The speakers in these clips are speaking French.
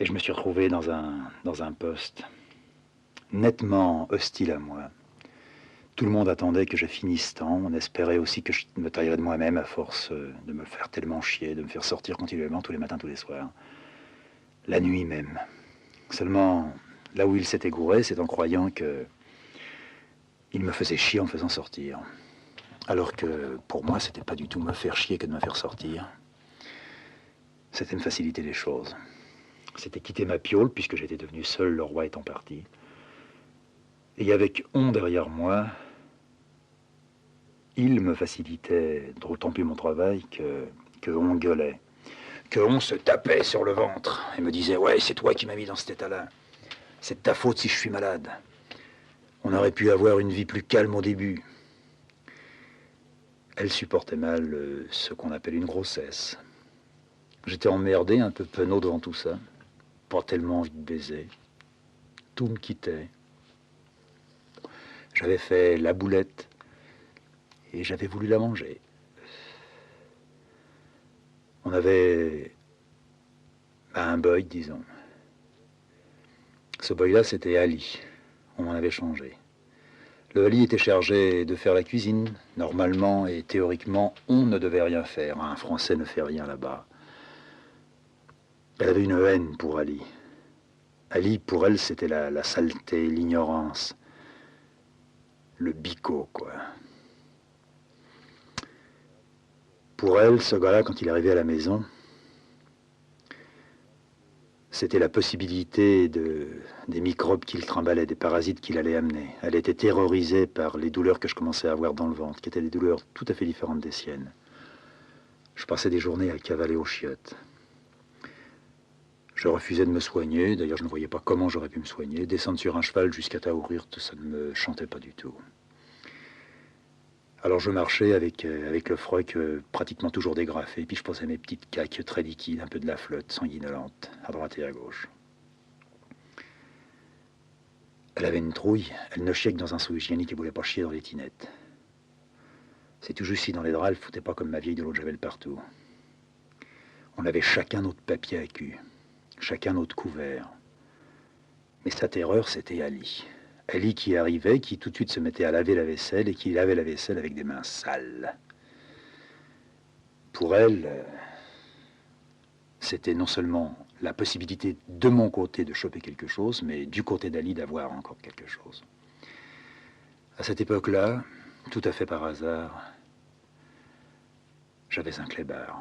Et je me suis retrouvé dans un poste nettement hostile à moi. Tout le monde attendait que je finisse temps. On espérait aussi que je me taillerais de moi-même à force de me faire tellement chier, de me faire sortir continuellement tous les matins, tous les soirs. La nuit même. Seulement, là où il s'était gouré, c'est en croyant que il me faisait chier en me faisant sortir. Alors que pour moi, c'était pas du tout me faire chier que de me faire sortir. C'était me faciliter les choses. C'était quitter ma piole, puisque j'étais devenu seul, le roi étant parti. Et avec on derrière moi, il me facilitait d'autant plus mon travail que on gueulait, que on se tapait sur le ventre et me disait « Ouais, c'est toi qui m'as mis dans cet état-là. C'est de ta faute si je suis malade. On aurait pu avoir une vie plus calme au début. » Elle supportait mal ce qu'on appelle une grossesse. J'étais emmerdé, un peu penaud devant tout ça. Pas tellement envie de baiser. Tout me quittait. J'avais fait la boulette et j'avais voulu la manger. On avait un boy, disons. Ce boy-là, c'était Ali. On m'en avait changé. Le Ali était chargé de faire la cuisine. Normalement et théoriquement, on ne devait rien faire. Un Français ne fait rien là-bas. Elle avait une haine pour Ali. Ali, pour elle, c'était la saleté, l'ignorance. Le bico, quoi. Pour elle, ce gars-là, quand il arrivait à la maison, c'était la possibilité des microbes qu'il trimballait, des parasites qu'il allait amener. Elle était terrorisée par les douleurs que je commençais à avoir dans le ventre, qui étaient des douleurs tout à fait différentes des siennes. Je passais des journées à cavaler aux chiottes. Je refusais de me soigner, d'ailleurs je ne voyais pas comment j'aurais pu me soigner. Descendre sur un cheval jusqu'à Taoururt, ça ne me chantait pas du tout. Alors je marchais avec le froc pratiquement toujours dégrafé, puis je posais mes petites caques très liquides, un peu de la flotte sanguinolente, à droite et à gauche. Elle avait une trouille, elle ne chiait que dans un seau hygiénique et voulait pas chier dans les tinettes. C'est tout juste si dans les draps, elle foutait pas comme ma vieille de l'eau de javel partout. On avait chacun notre papier à cul, chacun notre couvert. Mais sa terreur, c'était Ali. Ali qui arrivait, qui tout de suite se mettait à laver la vaisselle et qui lavait la vaisselle avec des mains sales. Pour elle, c'était non seulement la possibilité de mon côté de choper quelque chose, mais du côté d'Ali d'avoir encore quelque chose. À cette époque-là, tout à fait par hasard, j'avais un clébard.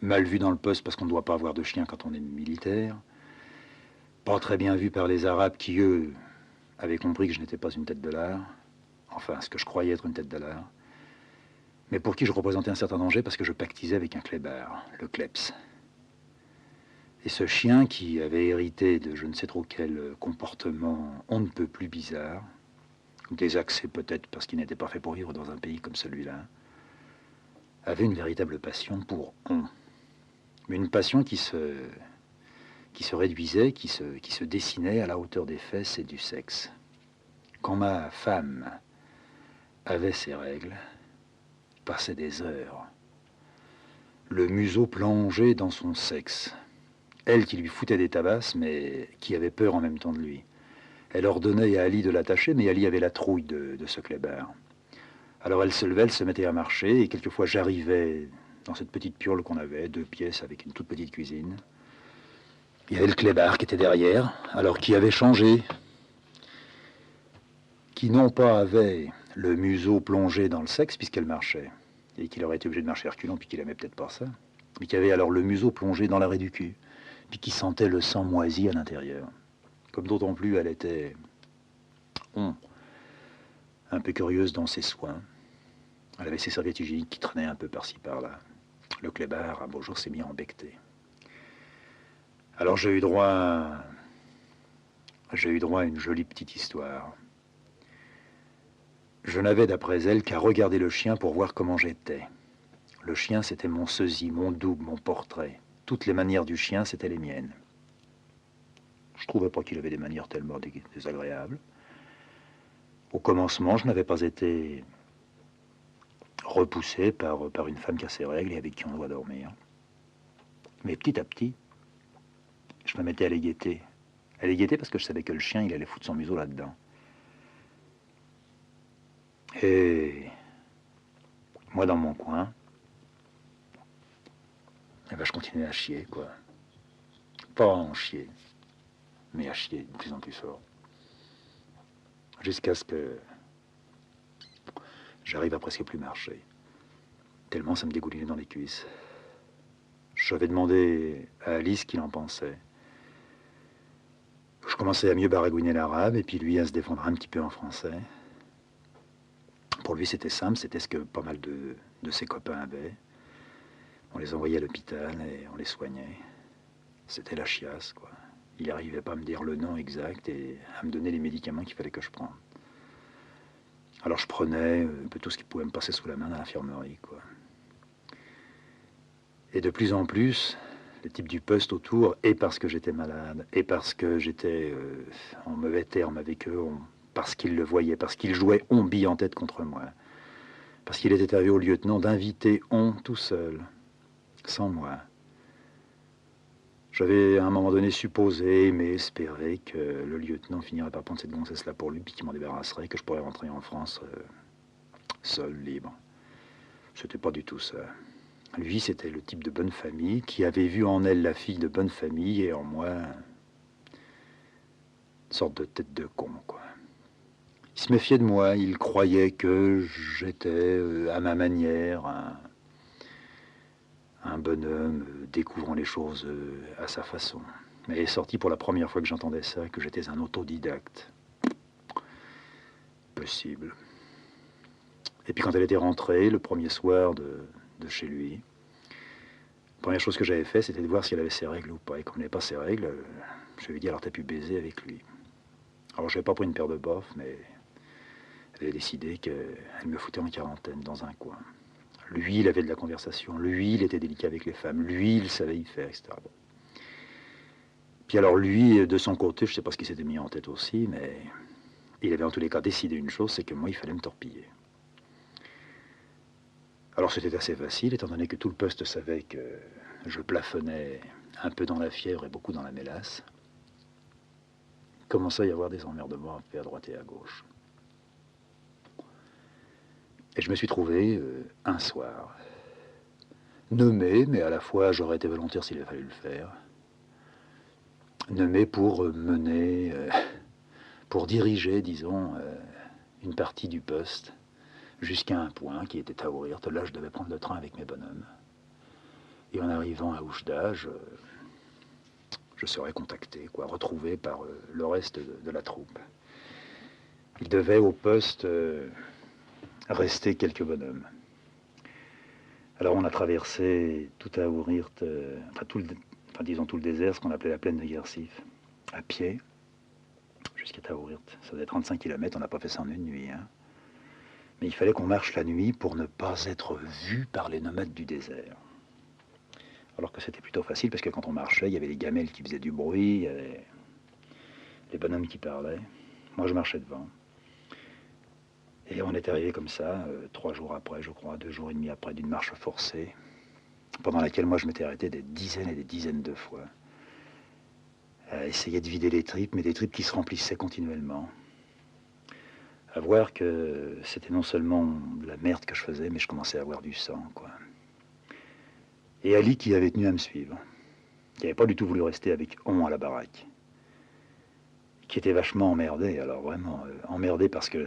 Mal vu dans le poste parce qu'on ne doit pas avoir de chien quand on est militaire. Pas très bien vu par les Arabes qui, eux, avaient compris que je n'étais pas une tête de l'art. Enfin, ce que je croyais être une tête de l'art. Mais pour qui je représentais un certain danger parce que je pactisais avec un clébard, le kleps. Et ce chien qui avait hérité de je ne sais trop quel comportement on ne peut plus bizarre, désaxé peut-être parce qu'il n'était pas fait pour vivre dans un pays comme celui-là, avait une véritable passion pour on. Mais une passion qui se réduisait, qui se dessinait à la hauteur des fesses et du sexe. Quand ma femme avait ses règles, passait des heures, le museau plongé dans son sexe. Elle qui lui foutait des tabasses, mais qui avait peur en même temps de lui. Elle ordonnait à Ali de l'attacher, mais Ali avait la trouille de ce clébard. Alors elle se levait, elle se mettait à marcher, et quelquefois j'arrivais dans cette petite piole qu'on avait, 2 pièces avec une toute petite cuisine. Il y avait le clébard qui était derrière, alors qui avait changé, qui non pas avait le museau plongé dans le sexe puisqu'elle marchait, et qu'il aurait été obligé de marcher reculant, puis qu'il aimait peut-être pas ça, mais qui avait alors le museau plongé dans l'arrêt du cul, puis qui sentait le sang moisi à l'intérieur. Comme d'autant plus elle était un peu curieuse dans ses soins. Elle avait ses serviettes hygiéniques qui traînaient un peu par-ci par-là. Le clébard, un beau jour, s'est mis à embecter. Alors j'ai eu droit à une jolie petite histoire. Je n'avais d'après elle qu'à regarder le chien pour voir comment j'étais. Le chien, c'était mon sosie, mon double, mon portrait. Toutes les manières du chien, c'étaient les miennes. Je trouvais pas qu'il avait des manières tellement désagréables. Au commencement, je n'avais pas été repoussé par une femme qui a ses règles et avec qui on doit dormir. Mais petit à petit, je me mettais à les guetter. À les guetter parce que je savais que le chien, il allait foutre son museau là-dedans. Et moi, dans mon coin, eh ben, je continuais à chier, quoi. Pas à en chier, mais à chier de plus en plus fort. Jusqu'à ce que j'arrive à presque plus marcher. Tellement ça me dégoulinait dans les cuisses. J'avais demandé à Alice ce qu'il en pensait. Je commençais à mieux baragouiner l'arabe et puis lui à se défendre un petit peu en français. Pour lui, c'était simple, c'était ce que pas mal de ses copains avaient. On les envoyait à l'hôpital et on les soignait. C'était la chiasse, quoi. Il n'arrivait pas à me dire le nom exact et à me donner les médicaments qu'il fallait que je prenne. Alors je prenais un peu tout ce qui pouvait me passer sous la main dans l'infirmerie, quoi. Et de plus en plus, les types du poste autour, et parce que j'étais malade, et parce que j'étais en mauvais terme avec eux, parce qu'ils le voyaient, parce qu'ils jouaient on bille en tête contre moi, parce qu'il était arrivé au lieutenant d'inviter on tout seul, sans moi. J'avais à un moment donné supposé, mais espéré que le lieutenant finirait par prendre cette gonzesse-là pour lui, puis qu'il m'en débarrasserait, que je pourrais rentrer en France seul, libre. C'était pas du tout ça. Lui, c'était le type de bonne famille qui avait vu en elle la fille de bonne famille et en moi une sorte de tête de con, quoi. Il se méfiait de moi, il croyait que j'étais à ma manière un bonhomme découvrant les choses à sa façon. Mais il est sorti pour la première fois que j'entendais ça, que j'étais un autodidacte. Possible. Et puis quand elle était rentrée, le premier soir de chez lui, la première chose que j'avais fait, c'était de voir si elle avait ses règles ou pas. Et comme elle n'avait pas ses règles, je lui ai dit, alors t'as pu baiser avec lui. Alors je n'avais pas pris une paire de boffes, mais elle avait décidé qu'elle me foutait en quarantaine dans un coin. Lui, il avait de la conversation. Lui, il était délicat avec les femmes. Lui, il savait y faire, etc. Bon. Puis alors lui, de son côté, je ne sais pas ce qu'il s'était mis en tête aussi, mais il avait en tous les cas décidé une chose, c'est que moi, il fallait me torpiller. Alors c'était assez facile, étant donné que tout le poste savait que je plafonnais un peu dans la fièvre et beaucoup dans la mélasse. Il commençait à y avoir des emmerdements un peu à droite et à gauche. Et je me suis trouvé un soir, nommé, mais à la fois j'aurais été volontaire s'il avait fallu le faire, nommé pour mener, pour diriger, disons, une partie du poste jusqu'à un point qui était Taourirt. Là, je devais prendre le train avec mes bonhommes. Et en arrivant à Oujda, je serais contacté, quoi, retrouvé par le reste de la troupe. Il devait au poste rester quelques bonhommes. Alors on a traversé tout Taourirt, disons tout le désert, ce qu'on appelait la plaine de Guersif, à pied, jusqu'à Taourirt. Ça faisait 35 km, on n'a pas fait ça en une nuit. Hein. Mais il fallait qu'on marche la nuit pour ne pas être vu par les nomades du désert. Alors que c'était plutôt facile, parce que quand on marchait, il y avait les gamelles qui faisaient du bruit, il y avait les bonhommes qui parlaient. Moi, je marchais devant. Et on est arrivé comme ça, 3 jours après, je crois, 2 jours et demi après, d'une marche forcée, pendant laquelle moi, je m'étais arrêté des dizaines et des dizaines de fois, à essayer de vider les tripes, mais des tripes qui se remplissaient continuellement. À voir que c'était non seulement de la merde que je faisais, mais je commençais à avoir du sang, quoi. Et Ali qui avait tenu à me suivre, qui n'avait pas du tout voulu rester avec on à la baraque, qui était vachement emmerdé, alors vraiment emmerdé parce que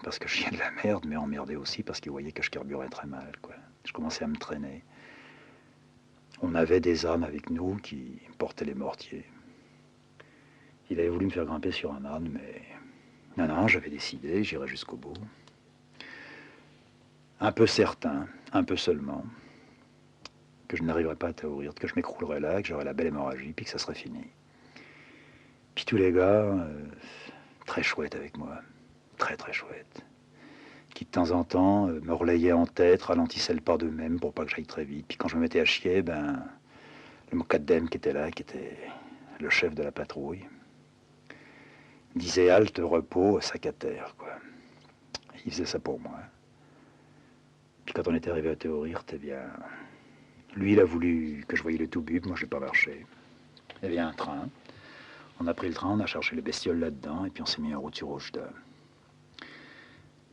je chiais de la merde, mais emmerdé aussi parce qu'il voyait que je carburais très mal, quoi. Je commençais à me traîner. On avait des ânes avec nous qui portaient les mortiers. Il avait voulu me faire grimper sur un âne, mais non, j'avais décidé, j'irais jusqu'au bout. Un peu certain, un peu seulement, que je n'arriverais pas à Taourirt, que je m'écroulerais là, que j'aurais la belle hémorragie, puis que ça serait fini. Puis tous les gars, très chouettes avec moi, très très chouettes, qui de temps en temps me relayaient en tête, ralentissaient le pas d'eux-mêmes pour pas que j'aille très vite. Puis quand je me mettais à chier, le Mokaddem qui était là, qui était le chef de la patrouille, disait halte, repos, sac à terre, quoi. Il faisait ça pour moi. Puis quand on était arrivé à Taourirt, eh bien, lui, il a voulu que je voyais le Toubib, moi, j'ai pas marché. Il y avait un train. On a pris le train, on a cherché les bestioles là-dedans, et puis on s'est mis en route sur Oujda.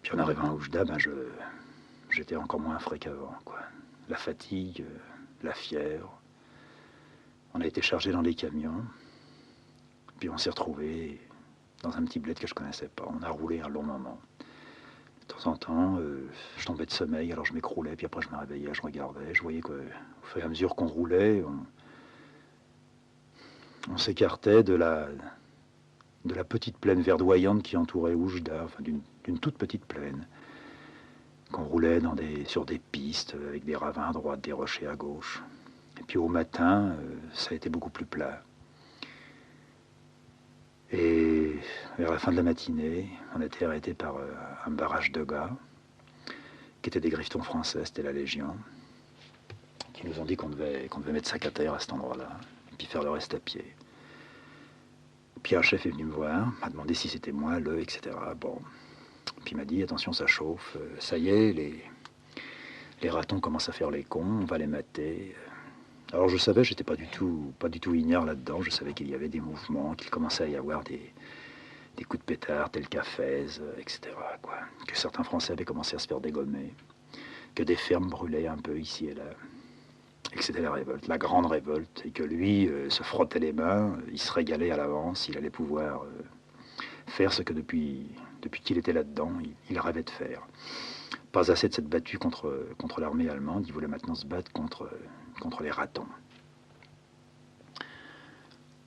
Puis en arrivant à Oujda, j'étais encore moins frais qu'avant, quoi. La fatigue, la fièvre. On a été chargé dans les camions, puis on s'est retrouvé dans un petit bled que je connaissais pas. On a roulé un long moment. De temps en temps, je tombais de sommeil, alors je m'écroulais, puis après je me réveillais, je regardais, je voyais qu'au fur et à mesure qu'on roulait, on s'écartait de la petite plaine verdoyante qui entourait Oujda, enfin d'une toute petite plaine, qu'on roulait sur des pistes avec des ravins à droite, des rochers à gauche. Et puis au matin, ça a été beaucoup plus plat. Et vers la fin de la matinée, on a été arrêté par un barrage de gars, qui étaient des griffetons français, c'était la Légion, qui nous ont dit qu'on devait mettre sac à terre à cet endroit-là, et puis faire le reste à pied. Puis un chef est venu me voir, m'a demandé si c'était moi, etc. Bon. Puis il m'a dit, attention, ça chauffe, ça y est, les ratons commencent à faire les cons, on va les mater. Alors je savais, j'étais pas du tout ignare là-dedans, je savais qu'il y avait des mouvements, qu'il commençait à y avoir des coups de pétard, tel qu'à Fès, etc. Quoi. Que certains Français avaient commencé à se faire dégommer, que des fermes brûlaient un peu ici et là, et que c'était la révolte, la grande révolte, et que lui se frottait les mains, il se régalait à l'avance, il allait pouvoir faire ce que depuis qu'il était là-dedans, il rêvait de faire. Pas assez de s'être battu contre l'armée allemande, il voulait maintenant se battre contre les ratons.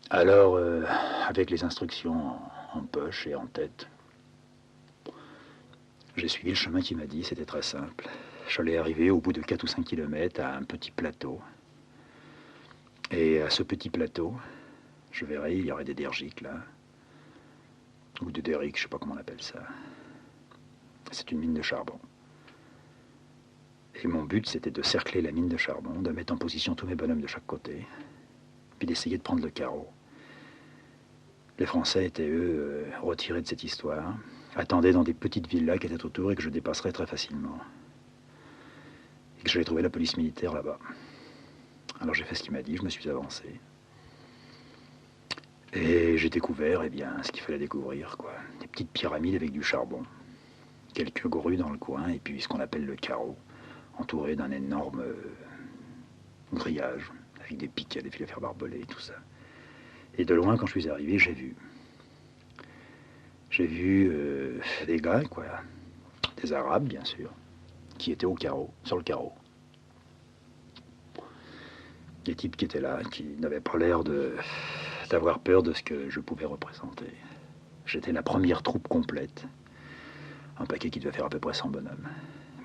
Alors, avec les instructions en poche et en tête, j'ai suivi le chemin qu'il m'a dit, c'était très simple. J'allais arriver au bout de 4 ou 5 kilomètres à un petit plateau. Et à ce petit plateau, je verrai, il y aurait des dergiques là, ou des derriques, je ne sais pas comment on appelle ça. C'est une mine de charbon. Et mon but, c'était de cercler la mine de charbon, de mettre en position tous mes bonhommes de chaque côté, puis d'essayer de prendre le carreau. Les Français étaient, eux, retirés de cette histoire, attendaient dans des petites villas qui étaient autour et que je dépasserais très facilement. Et que j'allais trouver la police militaire là-bas. Alors j'ai fait ce qu'il m'a dit, je me suis avancé. Et j'ai découvert, eh bien, ce qu'il fallait découvrir, quoi. Des petites pyramides avec du charbon, quelques grues dans le coin, et puis ce qu'on appelle le carreau, entouré d'un énorme grillage, avec des piquets, des fils à fer barbelés, tout ça. Et de loin, quand je suis arrivé, j'ai vu des gars, quoi, des Arabes, bien sûr, qui étaient au carreau, sur le carreau. Des types qui étaient là, qui n'avaient pas l'air d'avoir peur de ce que je pouvais représenter. J'étais la première troupe complète, un paquet qui devait faire à peu près 100 bonhommes,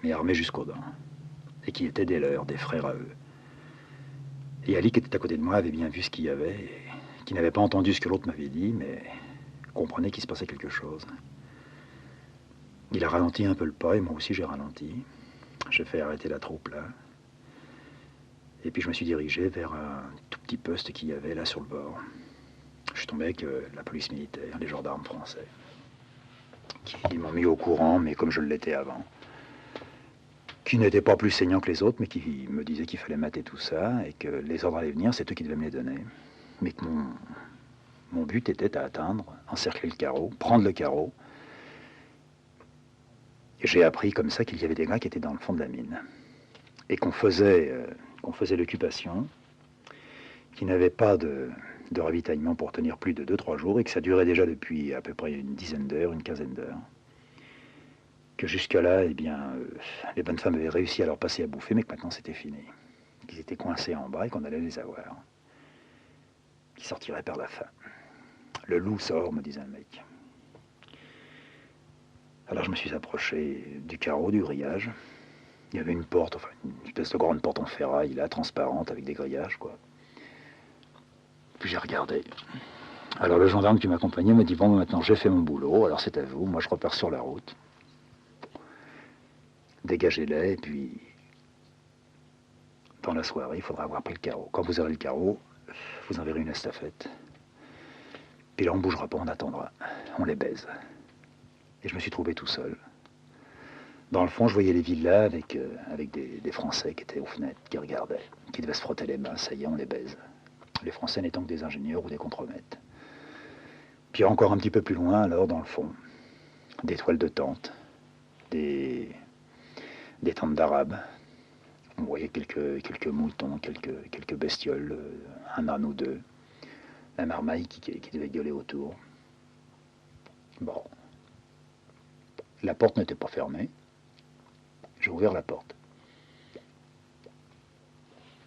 mais armés jusqu'aux dents, et qui étaient des leurs, des frères à eux. Et Ali, qui était à côté de moi, avait bien vu ce qu'il y avait, et qui n'avait pas entendu ce que l'autre m'avait dit, mais comprenait qu'il se passait quelque chose. Il a ralenti un peu le pas, et moi aussi j'ai ralenti. J'ai fait arrêter la troupe là. Et puis je me suis dirigé vers un tout petit poste qu'il y avait là sur le bord. Je suis tombé avec la police militaire, les gendarmes français, qui m'ont mis au courant, mais comme je l'étais avant. Qui n'étaient pas plus saignants que les autres, mais qui me disaient qu'il fallait mater tout ça, et que les ordres allaient venir, c'est eux qui devaient me les donner. Mais que mon but était à atteindre, encercler le carreau, prendre le carreau. Et j'ai appris comme ça qu'il y avait des gars qui étaient dans le fond de la mine. Et qu'on faisait l'occupation, qui n'avait pas de ravitaillement pour tenir plus de 2-3 jours, et que ça durait déjà depuis à peu près une dizaine d'heures, une quinzaine d'heures. Que jusque-là, eh bien, les bonnes femmes avaient réussi à leur passer à bouffer, mais que maintenant c'était fini. Qu'ils étaient coincés en bas et qu'on allait les avoir. Qu'ils sortiraient par la faim. Le loup sort, me disait un mec. Alors je me suis approché du carreau, du grillage. Il y avait une porte, enfin une espèce de grande porte en ferraille, là, transparente, avec des grillages, quoi. Puis j'ai regardé. Alors le gendarme qui m'accompagnait m'a dit, bon, maintenant j'ai fait mon boulot, alors c'est à vous, moi je repars sur la route. Dégagez-les, et puis dans la soirée, il faudra avoir pris le carreau. Quand vous aurez le carreau, vous enverrez une estafette. Puis là, on ne bougera pas, on attendra. On les baise. Et je me suis trouvé tout seul. Dans le fond, je voyais les villas avec des Français qui étaient aux fenêtres, qui regardaient, qui devaient se frotter les mains. Ça y est, on les baise. Les Français n'étant que des ingénieurs ou des contremaîtres. Puis encore un petit peu plus loin, alors, dans le fond, des toiles de tente, des tentes d'Arabes. On voyait quelques moutons, quelques bestioles, un âne ou deux, la marmaille qui devait gueuler autour. Bon. La porte n'était pas fermée. J'ai ouvert la porte.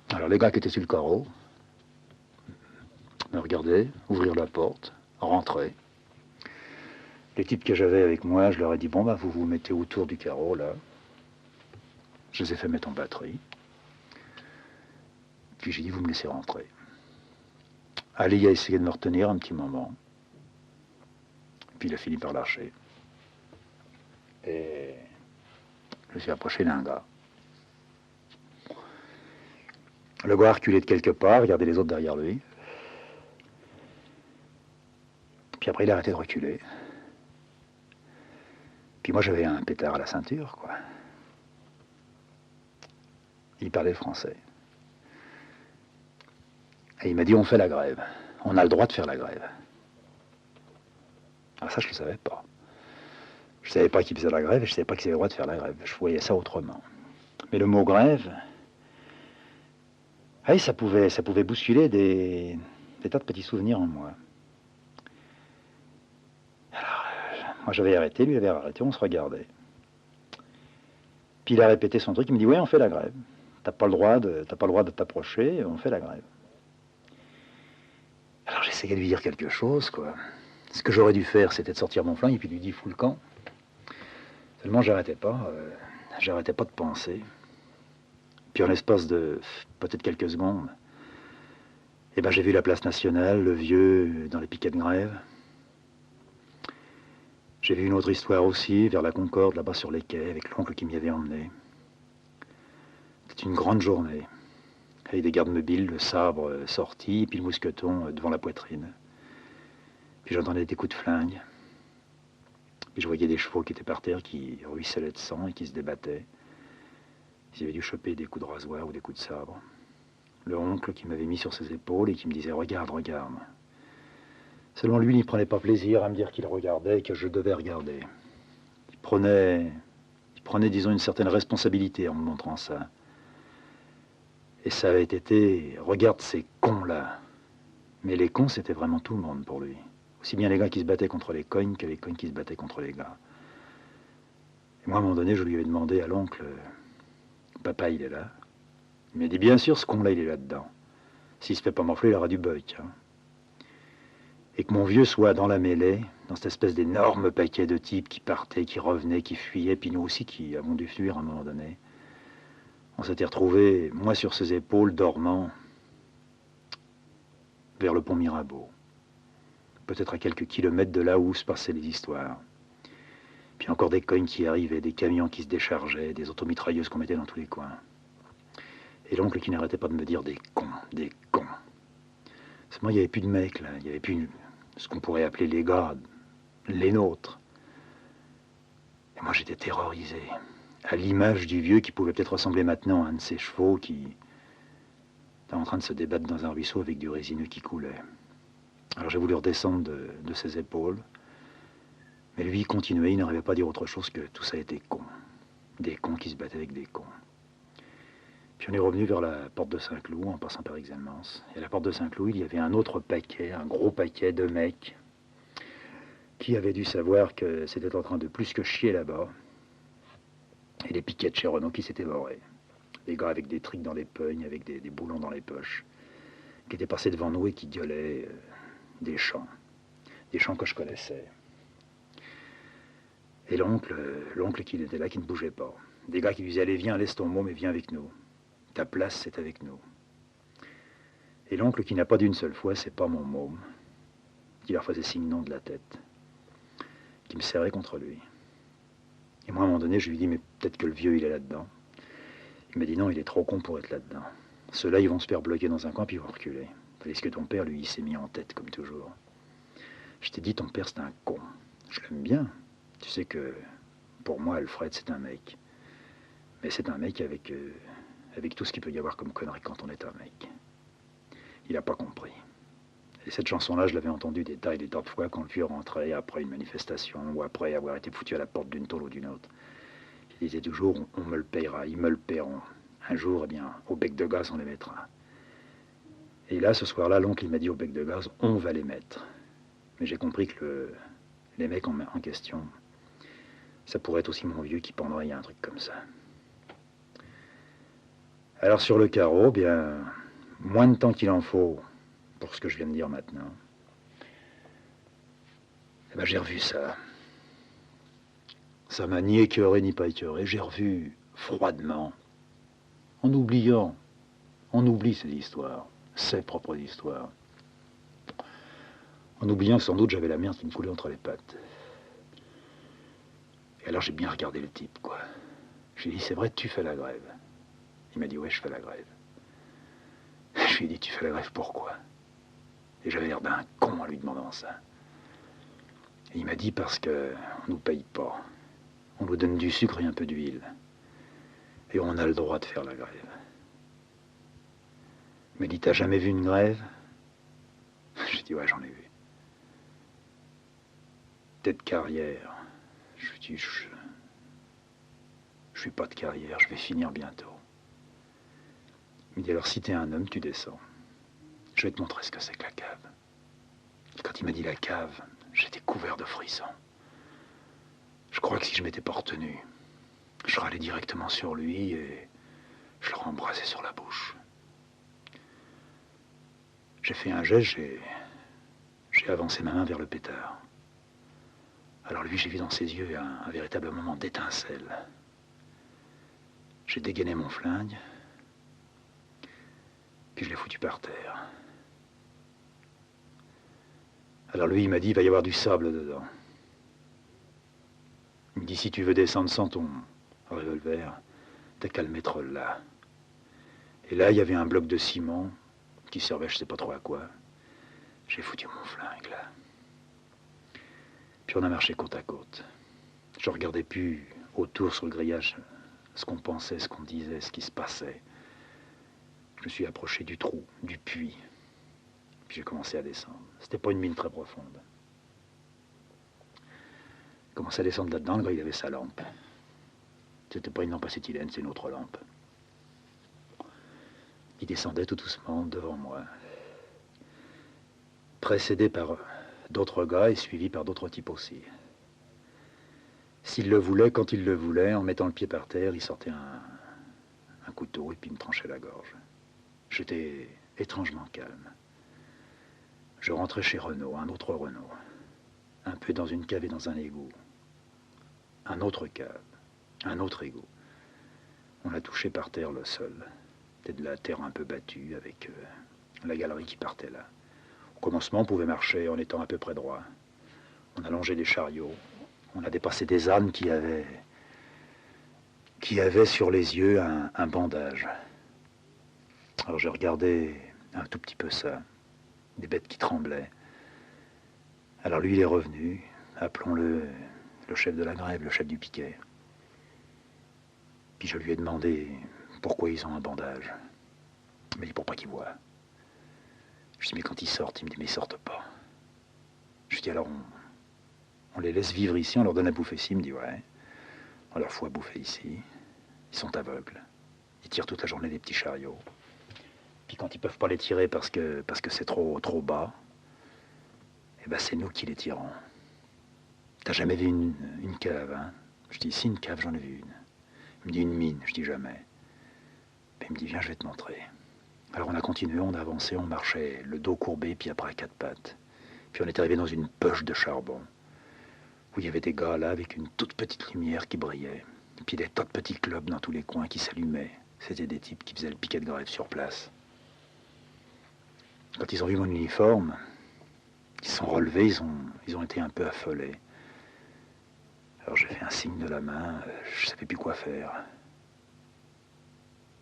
Alors les gars qui étaient sur le carreau me regardaient, ouvrir la porte, rentrer. Les types que j'avais avec moi, je leur ai dit, bon, bah, vous vous mettez autour du carreau, là. Je les ai fait mettre en batterie. Puis j'ai dit, vous me laissez rentrer. Ali a essayé de me retenir un petit moment. Puis il a fini par lâcher. Et je me suis approché d'un gars. Le gars a reculé de quelque part, regardé les autres derrière lui. Puis après, il a arrêté de reculer. Puis moi, j'avais un pétard à la ceinture, quoi. Il parlait français. Et il m'a dit, on fait la grève. On a le droit de faire la grève. Alors ça, je ne le savais pas. Je ne savais pas qu'il faisait la grève et je ne savais pas qu'il avait le droit de faire la grève. Je voyais ça autrement. Mais le mot grève, ah, ça pouvait bousculer des tas de petits souvenirs en moi. Alors, moi j'avais arrêté, lui avait arrêté, on se regardait. Puis il a répété son truc, il me dit, ouais, on fait la grève. T'as pas le droit de t'approcher, on fait la grève. Alors j'essayais de lui dire quelque chose, quoi. Ce que j'aurais dû faire, c'était de sortir mon flingue et puis de lui dire, fous le camp. Seulement, j'arrêtais pas de penser. Puis en l'espace de peut-être quelques secondes, eh ben, j'ai vu la place nationale, le vieux dans les piquets de grève. J'ai vu une autre histoire aussi, vers la Concorde, là-bas sur les quais, avec l'oncle qui m'y avait emmené. C'était une grande journée, avec des gardes mobiles, le sabre sorti, et puis le mousqueton devant la poitrine. Puis j'entendais des coups de flingue. Puis je voyais des chevaux qui étaient par terre, qui ruisselaient de sang et qui se débattaient. Ils avaient dû choper des coups de rasoir ou des coups de sabre. Le oncle qui m'avait mis sur ses épaules et qui me disait « Regarde, regarde ». Seulement lui, il ne prenait pas plaisir à me dire qu'il regardait et que je devais regarder. Il prenait, disons, une certaine responsabilité en me montrant ça. Et ça avait été « Regarde ces cons-là ». Mais les cons, c'était vraiment tout le monde pour lui. Aussi bien les gars qui se battaient contre les cognes que les cognes qui se battaient contre les gars. Et moi, à un moment donné, je lui avais demandé à l'oncle « Papa, il est là ?» Il m'a dit « Bien sûr, ce con-là, il est là-dedans. S'il se fait pas morfler, il aura du bug. Hein. » Et que mon vieux soit dans la mêlée, dans cette espèce d'énorme paquet de types qui partaient, qui revenaient, qui fuyaient, puis nous aussi qui avons dû fuir à un moment donné. On s'était retrouvés, moi sur ses épaules, dormant, vers le pont Mirabeau. Peut-être à quelques kilomètres de là où se passaient les histoires. Puis encore des cognes qui arrivaient, des camions qui se déchargeaient, des automitrailleuses qu'on mettait dans tous les coins. Et l'oncle qui n'arrêtait pas de me dire des cons, des cons. Seulement, il n'y avait plus de mecs, là. Il n'y avait plus ce qu'on pourrait appeler les gars, les nôtres. Et moi, j'étais terrorisé. À l'image du vieux qui pouvait peut-être ressembler maintenant à un de ces chevaux qui était en train de se débattre dans un ruisseau avec du résineux qui coulait. Alors j'ai voulu redescendre de ses épaules. Mais lui, il continuait, il n'arrivait pas à dire autre chose que tout ça était con. Des cons qui se battaient avec des cons. Puis on est revenu vers la porte de Saint-Cloud, en passant par Exelmans. Et à la porte de Saint-Cloud, il y avait un autre paquet, un gros paquet de mecs qui avaient dû savoir que c'était en train de plus que chier là-bas. Et des piquets de chez Renault qui s'étaient barrés. Des gars avec des triques dans les peugnes, avec des boulons dans les poches, qui étaient passés devant nous et qui gueulaient des chants que je connaissais. Et l'oncle qui était là, qui ne bougeait pas. Des gars qui lui disaient, allez, viens, laisse ton môme et viens avec nous. Ta place, c'est avec nous. Et l'oncle qui n'a pas d'une seule fois, c'est pas mon môme, qui leur faisait signe non de la tête, qui me serrait contre lui. Et moi, à un moment donné, je lui dis, mais peut-être que le vieux, il est là-dedans. Il m'a dit, non, il est trop con pour être là-dedans. Ceux-là, ils vont se faire bloquer dans un coin, puis ils vont reculer. Tandis que ton père, lui, il s'est mis en tête, comme toujours. Je t'ai dit, ton père, c'est un con. Je l'aime bien. Tu sais que, pour moi, Alfred, c'est un mec. Mais c'est un mec avec tout ce qu'il peut y avoir comme connerie quand on est un mec. il n'a pas compris. Et cette chanson-là, je l'avais entendue des tas et des tas de fois quand le vieux rentrait après une manifestation ou après avoir été foutu à la porte d'une tôle ou d'une autre. Il disait toujours, on me le payera, ils me le paieront. Un jour, eh bien, au bec de gaz, on les mettra. Et là, ce soir-là, l'oncle, il m'a dit au bec de gaz, on va les mettre. Mais j'ai compris que les mecs en question, ça pourrait être aussi mon vieux qui pendrait un truc comme ça. Alors sur le carreau, bien, moins de temps qu'il en faut pour ce que je viens de dire maintenant. Eh ben, j'ai revu ça. Ça m'a ni écœuré ni pas écœuré. J'ai revu froidement, en oubliant. On oublie ces histoires, ses propres histoires. En oubliant que sans doute j'avais la merde qui me coulait entre les pattes. Et alors j'ai bien regardé le type, quoi. J'ai dit, c'est vrai, tu fais la grève. Il m'a dit, ouais, je fais la grève. Je lui ai dit, tu fais la grève pourquoi? Et j'avais l'air d'un con en lui demandant ça. Et il m'a dit, parce qu'on ne nous paye pas. On nous donne du sucre et un peu d'huile. Et on a le droit de faire la grève. Il m'a dit, t'as jamais vu une grève? J'ai dit, ouais, j'en ai vu. T'es de carrière. Je lui ai dit, je suis pas de carrière, je vais finir bientôt. Il m'a dit, alors si t'es un homme, tu descends. Je vais te montrer ce que c'est que la cave. Et quand il m'a dit la cave, j'étais couvert de frissons. Je crois que si je m'étais pas retenu, je râlais directement sur lui et je l'aurais embrassé sur la bouche. J'ai fait un geste, j'ai avancé ma main vers le pétard. Alors lui, j'ai vu dans ses yeux un véritable moment d'étincelle. J'ai dégainé mon flingue, puis je l'ai foutu par terre. Alors lui, il m'a dit, il va y avoir du sable dedans. Il me dit, si tu veux descendre sans ton revolver, t'as qu'à le mettre là. Et là, il y avait un bloc de ciment qui servait je sais pas trop à quoi. J'ai foutu mon flingue là. Puis on a marché côte à côte. Je regardais plus autour sur le grillage ce qu'on pensait, ce qu'on disait, ce qui se passait. Je me suis approché du trou, du puits. Puis j'ai commencé à descendre. C'était pas une mine très profonde. J'ai commencé à descendre là-dedans, le gars il avait sa lampe. C'était pas une lampe acétylène, c'est une autre lampe. Il descendait tout doucement devant moi, précédé par d'autres gars et suivi par d'autres types aussi. S'il le voulait, quand il le voulait, en mettant le pied par terre, il sortait un couteau et puis il me tranchait la gorge. J'étais étrangement calme. Je rentrais chez Renaud, un autre Renaud, un peu dans une cave et dans un égout. Un autre cave, un autre égout. On a touché par terre le sol. C'était de la terre un peu battue avec la galerie qui partait là. Au commencement, on pouvait marcher en étant à peu près droit. On a longé des chariots. On a dépassé des ânes qui avaient sur les yeux un bandage. Alors j'ai regardé un tout petit peu ça, des bêtes qui tremblaient. Alors lui, il est revenu, appelons-le le chef de la grève, le chef du piquet. Puis je lui ai demandé pourquoi ils ont un bandage. Il m'a dit pour pas qu'ils voient. Je lui ai dit mais quand ils sortent, il me dit mais ils sortent pas. Je lui ai dit alors on les laisse vivre ici, on leur donne à bouffer ici. Il me dit ouais, on leur fout à bouffer ici. Ils sont aveugles. Ils tirent toute la journée des petits chariots. Puis quand ils peuvent pas les tirer parce que c'est trop bas, eh ben c'est nous qui les tirons. T'as jamais vu une cave, hein? Je dis si, une cave, j'en ai vu une. Il me dit une mine, je dis jamais. Puis il me dit viens, je vais te montrer. Alors on a continué, on a avancé, on marchait le dos courbé, puis après à quatre pattes. Puis on est arrivé dans une poche de charbon, où il y avait des gars là avec une toute petite lumière qui brillait. Puis des tas de petits clubs dans tous les coins qui s'allumaient. C'était des types qui faisaient le piquet de grève sur place. Quand ils ont vu mon uniforme, ils se sont relevés, ils ont été un peu affolés. Alors j'ai fait un signe de la main, je savais plus quoi faire.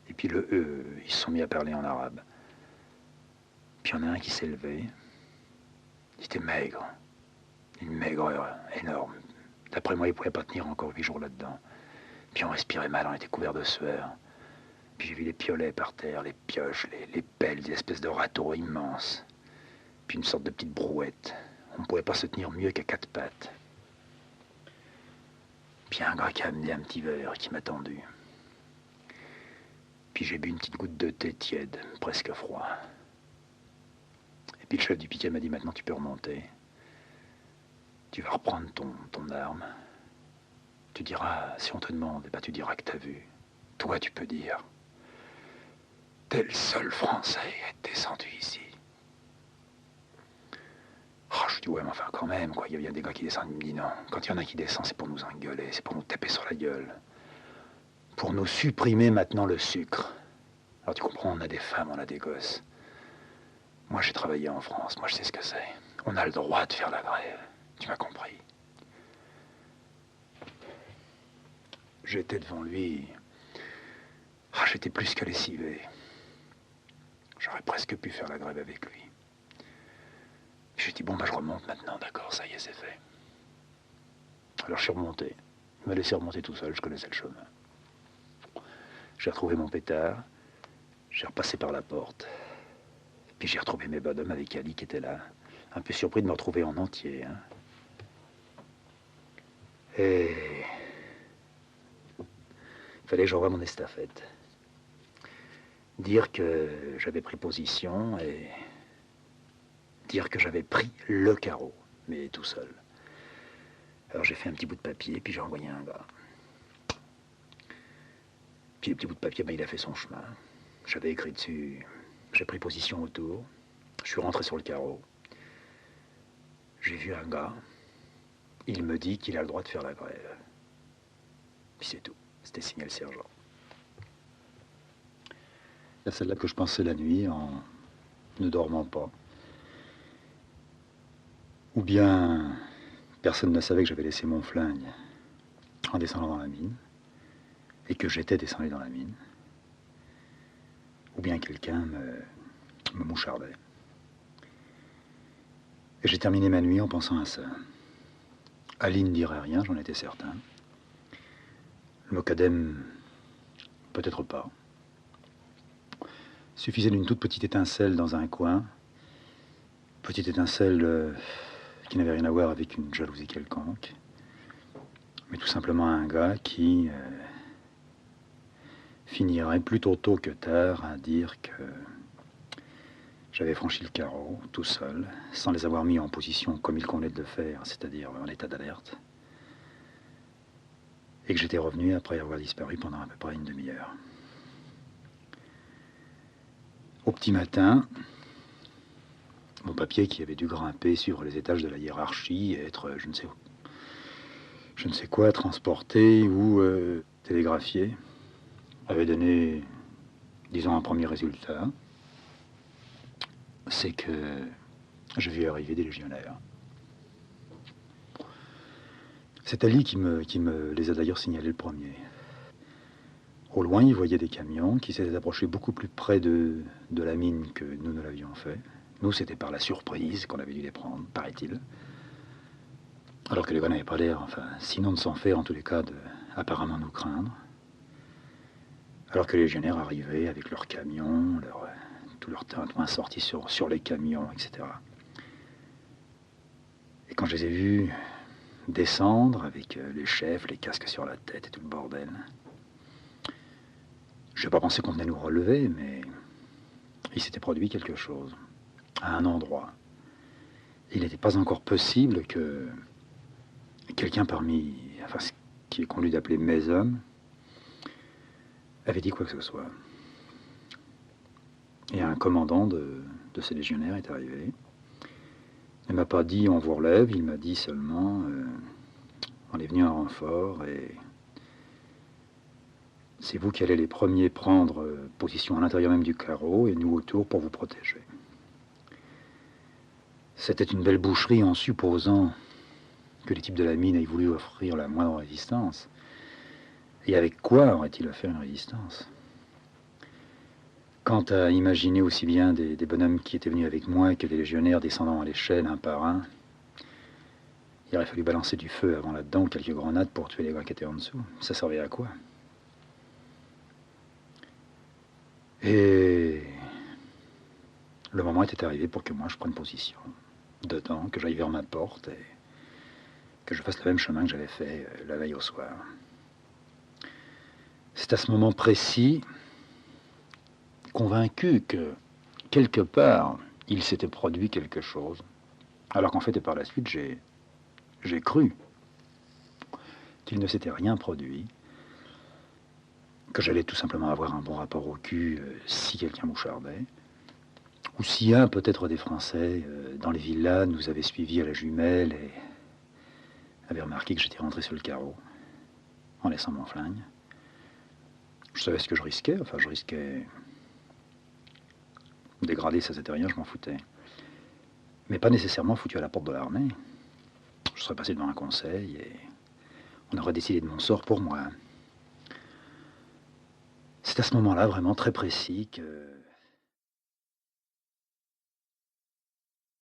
Et puis ils se sont mis à parler en arabe. Puis il y en a un qui s'est levé. Il était maigre. Une maigreur énorme. D'après moi, il ne pouvait pas tenir encore 8 jours là-dedans. Puis on respirait mal, on était couvert de sueur. Puis j'ai vu les piolets par terre, les pioches, les pelles, des espèces de râteaux immenses. Puis une sorte de petite brouette. On ne pouvait pas se tenir mieux qu'à quatre pattes. Puis un gars qui a amené un petit verre et qui m'a tendu. Puis j'ai bu une petite goutte de thé tiède, presque froid. Et puis le chef du piquet m'a dit, maintenant tu peux remonter. Tu vas reprendre ton arme. Tu diras, si on te demande, eh ben, tu diras que t'as vu. Toi, tu peux dire. T'es le seul Français à être descendu ici. Oh, je dis, ouais, mais enfin, quand même, quoi. Il y a bien des gars qui descendent. Il me dit, non. Quand il y en a qui descendent, c'est pour nous engueuler, c'est pour nous taper sur la gueule. Pour nous supprimer maintenant le sucre. Alors, tu comprends, on a des femmes, on a des gosses. Moi, j'ai travaillé en France. Moi, je sais ce que c'est. On a le droit de faire la grève. Tu m'as compris. J'étais devant lui. Ah, j'étais plus que lessivé. J'aurais presque pu faire la grève avec lui. J'ai dit, bon, bah, je remonte maintenant, d'accord, ça y est, c'est fait. Alors, je suis remonté. Il m'a laissé remonter tout seul, je connaissais le chemin. J'ai retrouvé mon pétard. J'ai repassé par la porte. Puis j'ai retrouvé mes bonhommes avec Ali qui était là. Un peu surpris de me retrouver en entier. Hein. Et il fallait que j'envoie mon estafette. Dire que j'avais pris position et dire que j'avais pris le carreau, mais tout seul. Alors j'ai fait un petit bout de papier, puis j'ai envoyé un gars. Puis le petit bout de papier, ben, il a fait son chemin. J'avais écrit dessus, j'ai pris position autour. Je suis rentré sur le carreau. J'ai vu un gars. Il me dit qu'il a le droit de faire la grève. Puis c'est tout. C'était signé le sergent. C'est celle-là que je pensais la nuit en ne dormant pas. Ou bien personne ne savait que j'avais laissé mon flingue en descendant dans la mine et que j'étais descendu dans la mine. Ou bien quelqu'un me mouchardait. Et j'ai terminé ma nuit en pensant à ça. Ali ne dirait rien, j'en étais certain. Le Mocadem, peut-être pas. Suffisait d'une toute petite étincelle dans un coin. Petite étincelle qui n'avait rien à voir avec une jalousie quelconque. Mais tout simplement un gars qui finirait plutôt tôt que tard à dire que j'avais franchi le carreau tout seul, sans les avoir mis en position comme il convenait de le faire, c'est-à-dire en état d'alerte. Et que j'étais revenu après avoir disparu pendant à peu près une demi-heure. Au petit matin, mon papier qui avait dû grimper sur les étages de la hiérarchie et être, je ne sais quoi, transporté ou télégraphié, avait donné, disons, un premier résultat. C'est que j'ai vu arriver des légionnaires. C'est Ali qui me les a d'ailleurs signalés le premier. Au loin, il voyait des camions qui s'étaient approchés beaucoup plus près de la mine que nous ne l'avions fait. Nous, c'était par la surprise qu'on avait dû les prendre, paraît-il. Alors que les gars n'avaient pas l'air, enfin, sinon de s'en faire, en tous les cas, de apparemment nous craindre. Alors que les légionnaires arrivaient avec leurs camions, tout leur tintouin sorti sur les camions, etc. Et quand je les ai vus descendre avec les chefs, les casques sur la tête et tout le bordel, je n'ai pas pensé qu'on venait nous relever, mais il s'était produit quelque chose, à un endroit. Il n'était pas encore possible que quelqu'un parmi, enfin, ce qui est conduit d'appeler mes hommes, avait dit quoi que ce soit. Et un commandant de ces légionnaires est arrivé. Il ne m'a pas dit on vous relève, il m'a dit seulement on est venu en renfort et c'est vous qui allez les premiers prendre position à l'intérieur même du carreau et nous autour pour vous protéger. C'était une belle boucherie en supposant que les types de la mine aient voulu offrir la moindre résistance. Et avec quoi aurait-il offert une résistance? Quant à imaginer aussi bien des bonhommes qui étaient venus avec moi que des légionnaires descendant à l'échelle un par un, il aurait fallu balancer du feu avant là-dedans ou quelques grenades pour tuer les gars qui étaient en dessous. Ça servait à quoi? Et le moment était arrivé pour que moi je prenne position dedans, que j'aille vers ma porte et que je fasse le même chemin que j'avais fait la veille au soir. C'est à ce moment précis, convaincu que quelque part il s'était produit quelque chose, alors qu'en fait et par la suite j'ai cru qu'il ne s'était rien produit, que j'allais tout simplement avoir un bon rapport au cul si quelqu'un mouchardait, ou si un peut-être des Français dans les villas nous avait suivis à la jumelle et avait remarqué que j'étais rentré sur le carreau en laissant mon flingue. Je savais ce que je risquais, enfin je risquais dégradé, ça c'était rien, je m'en foutais. Mais pas nécessairement foutu à la porte de l'armée. Je serais passé devant un conseil et on aurait décidé de mon sort pour moi. C'est à ce moment-là, vraiment très précis, que